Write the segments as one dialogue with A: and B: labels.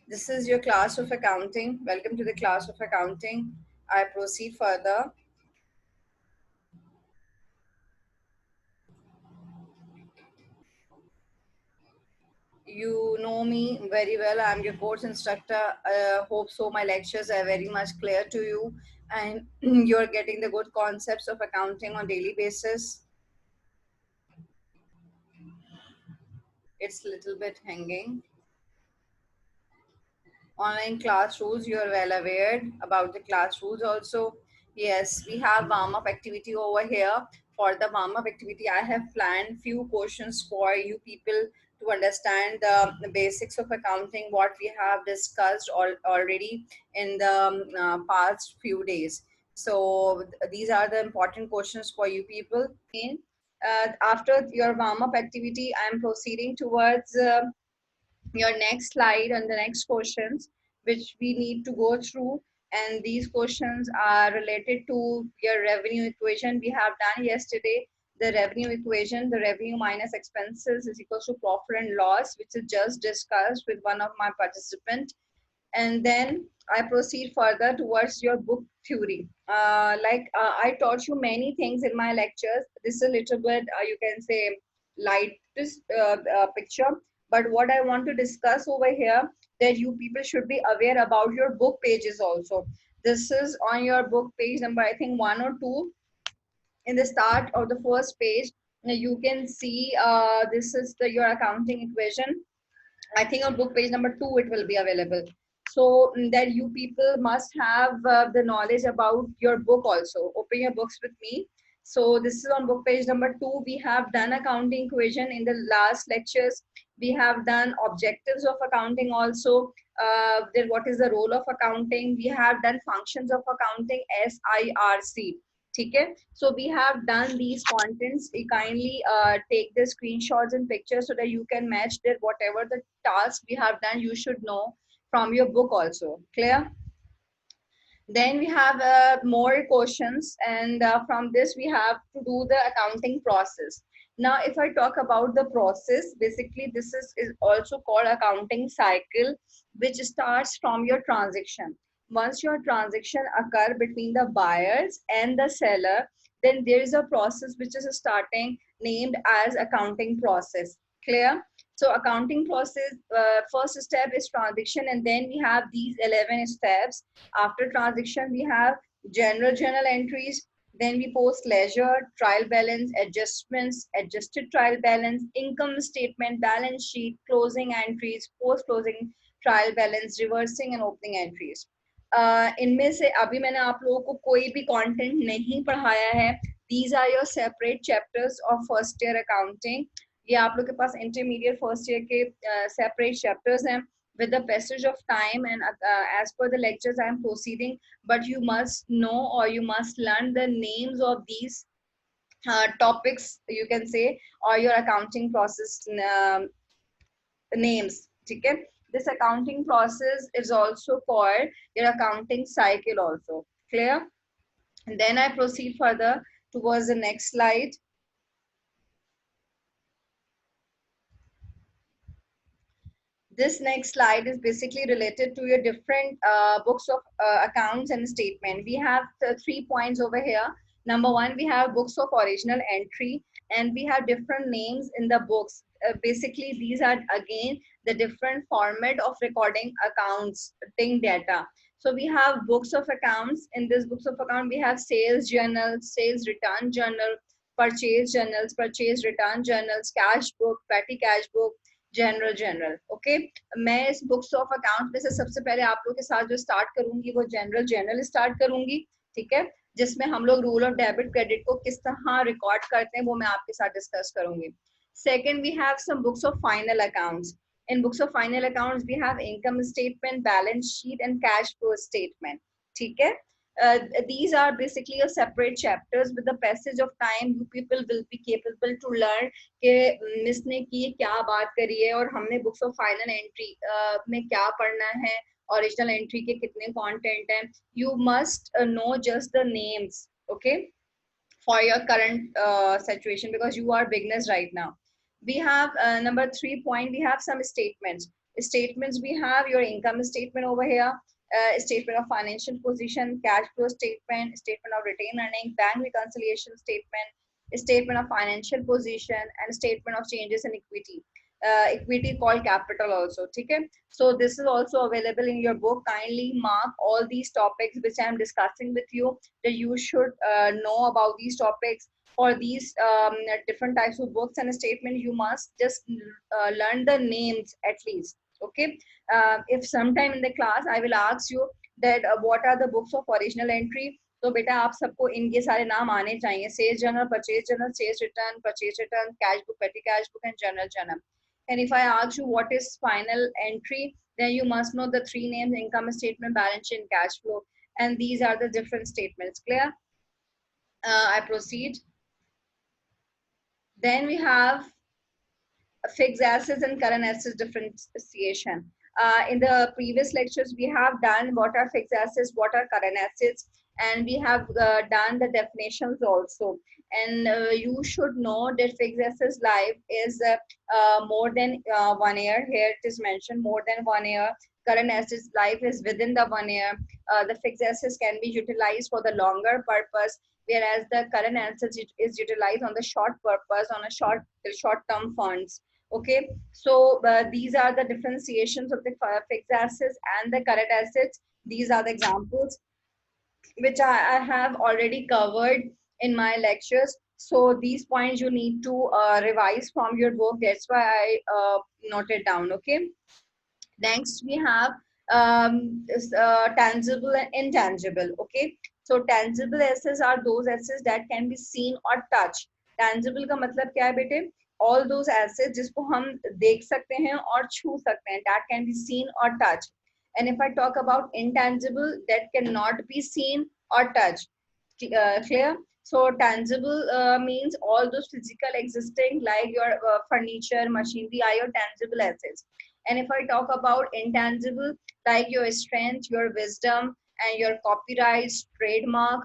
A: This is your class of accounting. Welcome to the class of accounting. I proceed further. You know me very well. I'm your course instructor. Hope so. My lectures are very much clear to you, and you're getting the good concepts of accounting on daily basis. It's a little bit hanging. Online class rules, you are well aware about the class rules also. Yes, we have warm-up activity over here. For the warm-up activity, I have planned few questions for you people to understand the basics of accounting, what we have discussed already in the past few days. So these are the important questions for you people. After your warm-up activity, I am proceeding towards your next slide and the next questions which we need to go through, and these questions are related to your revenue equation we have done yesterday. The revenue equation, the revenue minus expenses is equals to profit and loss, which is just discussed with one of my participants. And then I proceed further towards your book theory. I taught you many things in my lectures. This is a little bit, you can say, light picture. But what I want to discuss over here, that you people should be aware about your book pages also. This is on your book page number, I think, 1 or 2. In the start of the first page, you can see this is your accounting equation. I think on book page number 2 it will be available. So that you people must have the knowledge about your book also. Open your books with me. So this is on book page number 2. We have done accounting equation in the last lectures. We have done objectives of accounting also. Then what is the role of accounting? We have done functions of accounting, SIRC. Okay, so we have done these contents. You kindly take the screenshots and pictures so that you can match that whatever the task we have done you should know from your book also. Clear? Then we have more questions, and from this we have to do the accounting process. Now if I talk about the process, basically this is also called accounting cycle, which starts from your transaction. Once your transaction occur between the buyers and the seller, then there is a process which is starting, named as accounting process. Clear? So accounting process, first step is transaction, and then we have these 11 steps. After transaction, we have general journal entries. Then we post ledger, trial balance, adjustments, adjusted trial balance, income statement, balance sheet, closing entries, post closing trial balance, reversing and opening entries. इनमें से अभी मैंने आप लोगों को कोई भी content नहीं पढ़ाया है. These are your separate chapters of first year accounting. ये आप लोग के पास intermediate first year के separate chapters हैं. With the passage of time and as per the lectures I am proceeding, but you must know or you must learn the names of these topics, you can say, or your accounting process names. Okay, this accounting process is also called your accounting cycle also. Clear? And then I proceed further towards the next slide. This next slide is basically related to your different books of accounts and statement. We have the 3 points over here. Number one, we have books of original entry, and we have different names in the books. Basically, these are again the different format of recording accounts, thing data. So we have books of accounts. In this books of account, we have sales journal, sales return journal, purchase journals, purchase return journals, cash book, petty cash book, general. Okay, मैं इस books of account में से सबसे पहले आप लोग के साथ जो स्टार्ट करूंगी वो जनरल स्टार्ट करूंगी. ठीक है, जिसमें हम लोग रूल ऑफ डेबिट क्रेडिट को किस तरह रिकॉर्ड करते हैं वो मैं आपके साथ डिस्कस करूंगी. Second, we have some books of final accounts. In books of final accounts, we have income statement, balance sheet, and cash flow statement. ठीक है, these are basically a separate chapters. With the passage of time, you people will be capable to learn कि miss ने की क्या बात करी है और हमने बुक्स ऑफ फाइनल एंट्री में क्या पढ़ना है, ओरिजिनल एंट्री के कितने कंटेंट हैं. You must know just the names, okay, for your current situation, because you are beginners right now. We have number 3 point, we have some statements. Statements, we have your income statement over here, statement of financial position, cash flow statement, statement of retained earning, bank reconciliation statement, statement of financial position, and statement of changes in equity. Equity called capital also. Okay, so this is also available in your book. Kindly mark all these topics which I am discussing with you, that you should know about these topics. For these different types of books and statement, you must just learn the names at least. Okay, if sometime in the class I will ask you that what are the books of original entry, तो बेटा आप सबको इनके सारे नाम आने चाहिए. Sales journal, purchase journal, sales return, purchase return, cash book, petty cash book, and journal journal. And if I ask you what is final entry, then you must know the three names: income statement, balance sheet, and cash flow. And these are the different statements. Clear? I proceed. Then we have fixed assets and current assets differentiation. In the previous lectures, we have done what are fixed assets, what are current assets, and we have done the definitions also. And you should know that fixed assets life is more than 1 year. Here it is mentioned more than 1 year. Current assets life is within the 1 year. The fixed assets can be utilized for the longer purpose, whereas the current assets is utilized on the short purpose, on a short term funds. Okay, so these are the differentiations of the fixed assets and the current assets. These are the examples which I have already covered in my lectures. So these points you need to revise from your book. That's why I noted down. Okay. Next, we have tangible and intangible. Okay, so tangible assets are those assets that can be seen or touched. Tangible का मतलब क्या है बेटे? All those assets जिसको हम देख सकते हैं और छू सकते हैं, that can be seen or touched. And if I talk about intangible, that cannot be seen or touched. Clear? So tangible means all those physical existing, like your furniture, machinery, are your tangible assets. And if I talk about intangible, like your strength, your wisdom, and your copyrights, trademark,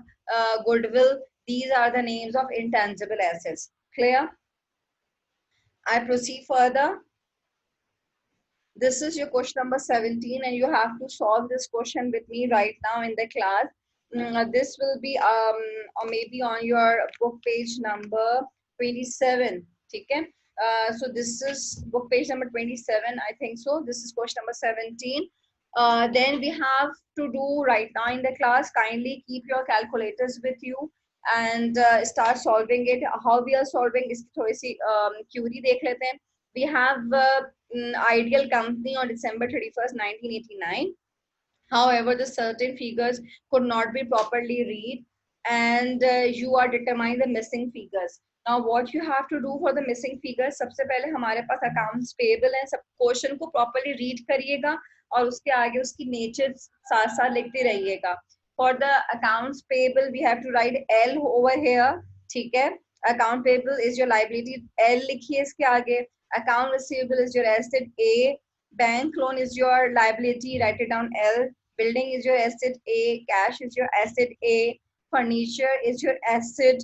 A: goodwill, these are the names of intangible assets. Clear? I proceed further. This is your question number 17, and you have to solve this question with me right now in the class. This will be or maybe on your book page number 27. Okay. So this is book page number 27, I think so. This is question number 17. Then we have to do right now in the class. Kindly keep your calculators with you and start solving it. How we are solving is थोड़ी सी query देख लेते हैं. We have ideal company on December 31st, 1989. However, the certain figures could not be properly read, and you are determining the missing figures. Now, what you have to do for the missing figures, सबसे पहले हमारे पास accounts payable है, सब question को properly read करिएगा और उसके आगे उसकी nature साथ साथ लिखते रहिएगा. For the accounts payable, we have to write L over here. ठीक है? Account payable is your liability. L लिखिए इसके आगे. Account receivable is your asset A. Bank loan is your liability. Write it down L. Building is your asset A. Cash is your asset A. Furniture is your asset.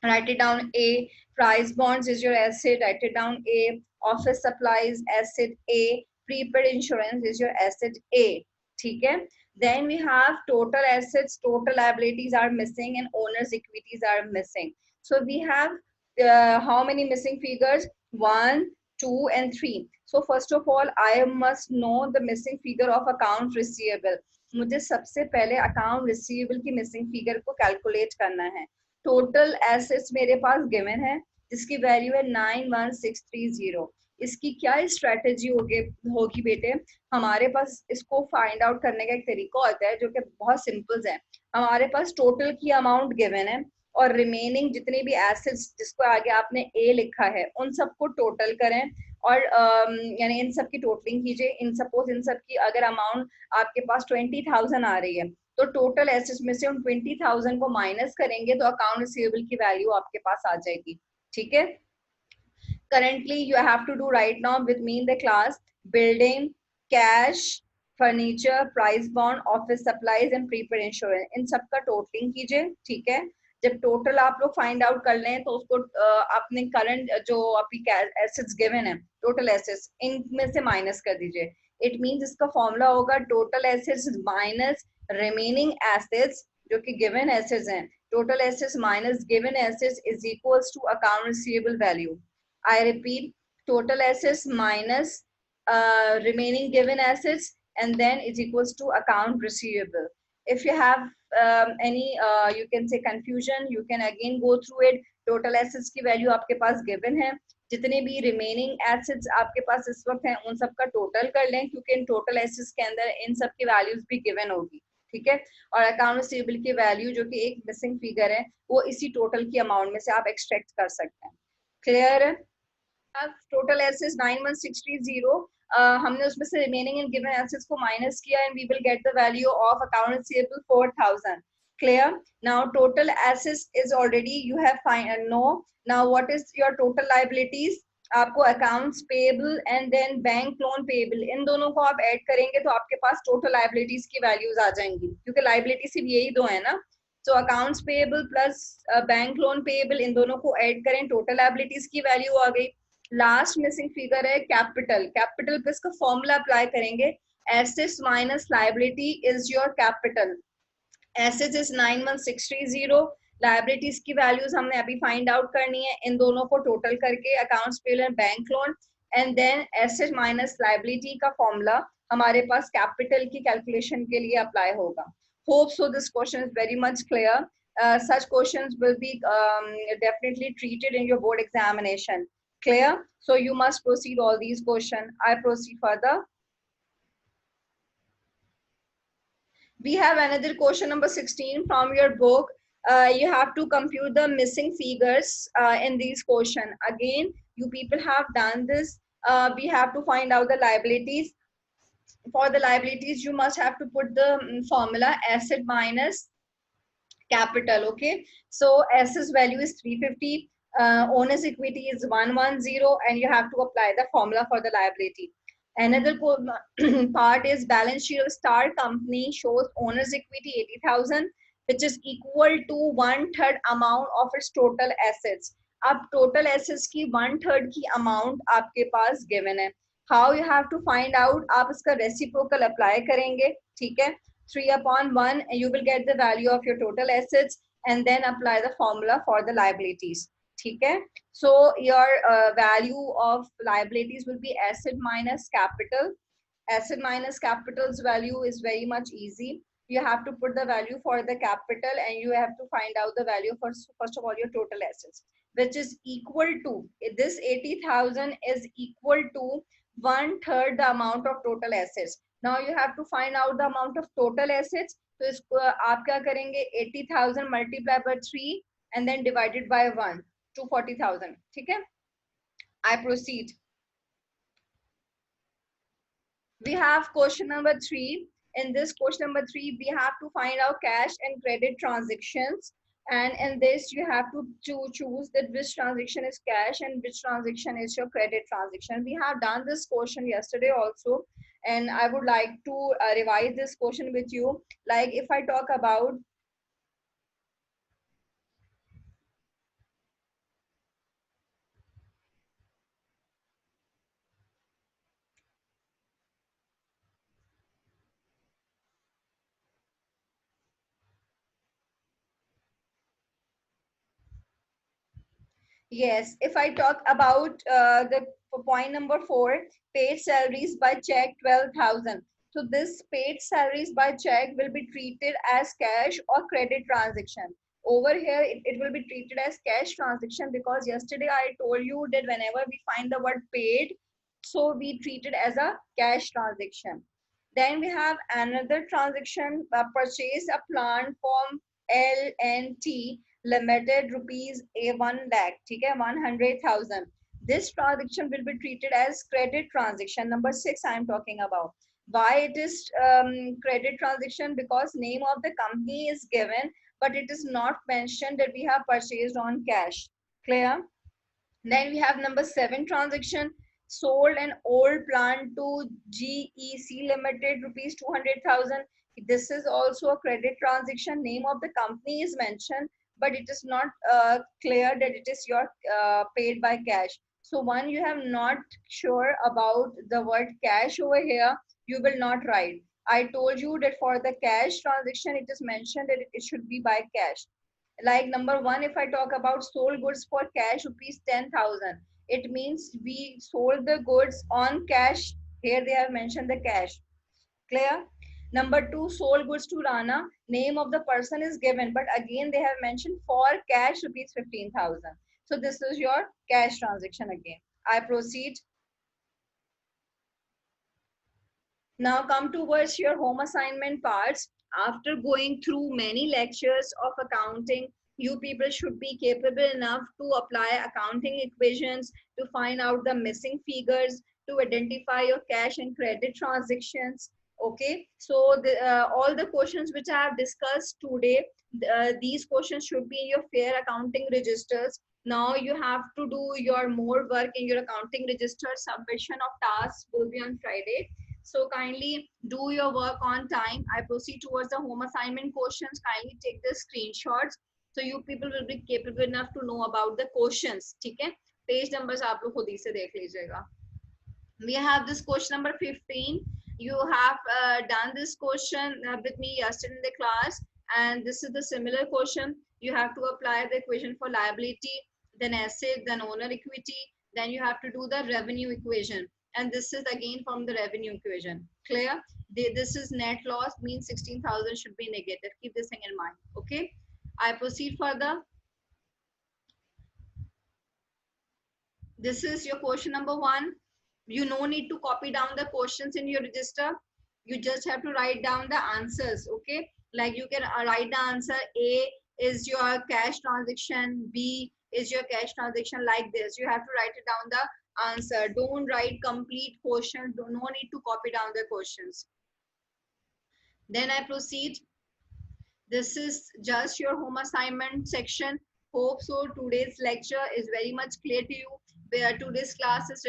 A: Write it down A. Price bonds is your asset. Write it down A. Office supplies asset A. Prepaid insurance is your asset A. ठीक है? Then we have total assets, total liabilities are missing, and owner's equities are missing. So we have how many missing figures? 1, 2, and 3. So first of all, I must know the missing figure of account receivable. मुझे सबसे पहले account receivable की missing figure को calculate करना है. Total assets मेरे पास given है, जिसकी वैल्यू है 91630. इसकी क्या स्ट्रेटेजी होगी बेटे? हमारे पास इसको फाइंड आउट करने का एक तरीका होता है जो कि बहुत सिंपल है. हमारे पास टोटल की अमाउंट गिवन है और रिमेनिंग जितने भी एसेट्स जिसको आगे आपने ए लिखा है उन सबको टोटल करें और यानी इन सब की टोटलिंग कीजिए. इन सपोज इन सब की अगर अमाउंट आपके पास 20,000 आ रही है तो टोटल एसेट्स में से उन 20,000 को माइनस करेंगे तो अकाउंट रिसीवेबल की वैल्यू आपके पास आ जाएगी. ठीक है? Currently you have to do right now with me in the class: building, cash, furniture, price bond, office supplies, and prepaid insurance. इन सब का टोटलिंग कीजिए. ठीक है? जब टोटल आप लोग फाइंड आउट कर लें तो उसको अपने करंट जो आपकी एसेट्स गिवन है, टोटल एसेट्स, इनमें से माइनस कर दीजिए. इट मींस इसका फॉर्मूला होगा total assets minus remaining assets जो कि गिवन एसेट्स हैं. Total assets minus given assets is equals to account receivable value. I repeat, total assets minus remaining given assets and then is equals to account receivable. If you have any you can say confusion, you can again go through it. Total assets की value आपके पास given है, जितने भी remaining assets आपके पास इस वक्त हैं उन सब का total कर लें, क्योंकि इन total assets के अंदर इन सब की values भी given होगी. ठीक है, और अकाउंट रिसीवेबल की वैल्यू जो कि एक मिसिंग फिगर है वो इसी टोटल की अमाउंट में से आप एक्सट्रैक्ट कर सकते हैं. क्लियर है? टोटल एसेट्स 91630, हमने उसमें से रिमेनिंग एंड गिवन एसेट्स को माइनस किया and we will get the value of account receivable 4000. Clear? Now total assets is already you have find no. Now what is your total liabilities? आपको accounts payable and then bank loan payable, इन दोनों को आप add करेंगे तो आपके पास total liabilities की वैल्यूज आ जाएंगी, क्योंकि लायबिलिटी सिर्फ यही दो है ना. So accounts payable plus bank loan payable, इन दोनों को ऐड करें, टोटल लायबिलिटीज की वैल्यू आ गई. लास्ट मिसिंग फिगर है कैपिटल. कैपिटल पे इसका फॉर्मूला अप्लाई करेंगे. Assets minus liability is your capital. Assets is 91630, liabilities की वैल्यूज हमने अभी फाइंड आउट करनी है, इन दोनों को टोटल करके accounts payable and bank loan and then asset minus liability का फॉर्मूला हमारे पास कैपिटल की कैलकुलेशन के लिए अप्लाई होगा. Hope so this question is very much clear. Such questions will be definitely treated in your board examination. Clear? So you must proceed all these questions. I proceed further. We have another question number 16 from your book. You have to compute the missing figures in these question. Again, you people have done this. We have to find out the liabilities. For the liabilities, you must have to put the formula asset minus capital. Okay, so assets value is 350, owner's equity is 110, and you have to apply the formula for the liability. Another part is balance sheet of Star Company shows owner's equity 80,000, which is equal to 1/3 amount of its total assets. अब total assets की 1/3 की amount आपके पास given है. How you have to find out? आप इसका reciprocal apply करेंगे. ठीक है, 3/1, you will get the value of your total assets and then apply the formula for the liabilities. ठीक है, so your value of liabilities will be asset minus capital. Asset minus capital's value is very much easy. You have to put the value for the capital and you have to find out the value for first of all your total assets, which is equal to, this 80,000 is equal to 1/3 the amount of total assets. Now you have to find out the amount of total assets. तो इसको आप क्या करेंगे, 80,000 multiplied by 3 and then divided by 1, 240,000. ठीक है, I proceed. We have question number 3. In this question number 3, we have to find out cash and credit transactions. And in this, you have to choose that which transaction is cash and which transaction is your credit transaction. We have done this question yesterday also, and I would like to revise this question with you. Like if I talk about yes, if I talk about the point number 4, paid salaries by check 12,000. So this paid salaries by check will be treated as cash or credit transaction. Over here, it will be treated as cash transaction because yesterday I told you that whenever we find the word paid, so we treat it as a cash transaction. Then we have another transaction, purchase a plant from L&T Limited rupees A1 lakh, ठीक है, 100,000. This transaction will be treated as credit transaction. Number 6 I am talking about. Why it is credit transaction? Because name of the company is given, but it is not mentioned that we have purchased on cash. Clear? Then we have number 7 transaction, sold an old plant to GEC Limited rupees 200,000. This is also a credit transaction. Name of the company is mentioned, but it is not clear that it is your paid by cash. So one, you have not sure about the word cash over here, you will not write. I told you that for the cash transaction, it is mentioned that it should be by cash. Like number one, if I talk about sold goods for cash rupees 10,000, it means we sold the goods on cash. Here they have mentioned the cash. Clear? Number two, sold goods to Rana. Name of the person is given, but again they have mentioned for cash rupees 15,000. So this is your cash transaction again. I proceed. Now come towards your home assignment parts. After going through many lectures of accounting, you people should be capable enough to apply accounting equations, to find out the missing figures, to identify your cash and credit transactions. Okay, so all the questions which I have discussed today, these questions should be in your fair accounting registers. Now you have to do your more work in your accounting register. Submission of tasks will be on Friday, so kindly do your work on time. I proceed towards the home assignment questions. Kindly take the screenshots so you people will be capable enough to know about the questions. ठीक है? Page numbers आप लोग खुद ही से देख लीजिएगा. We have this question number 15. You have done this question with me yesterday in the class, and this is the similar question. You have to apply the equation for liability, then asset, then owner equity, then you have to do the revenue equation, and this is again from the revenue equation. Clear? This is net loss, means 16,000 should be negative. Keep this thing in mind. Okay, I proceed further. This is your question number one. You no need to copy down the questions in your register. You just have to write down the answers. Okay, like you can write the answer. A is your cash transaction, B is your cash transaction, like this. You have to write it down the answer. Don't write complete question. No need to copy down the questions. Then I proceed. This is just your home assignment section. Hope so today's lecture is very much clear to you, where today's class is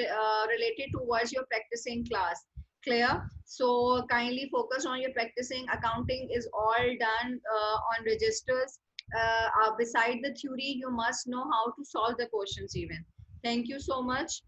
A: related towards your practicing class. Clear? So kindly focus on your practicing. Accounting is all done on registers. Beside the theory, you must know how to solve the questions even. Thank you so much.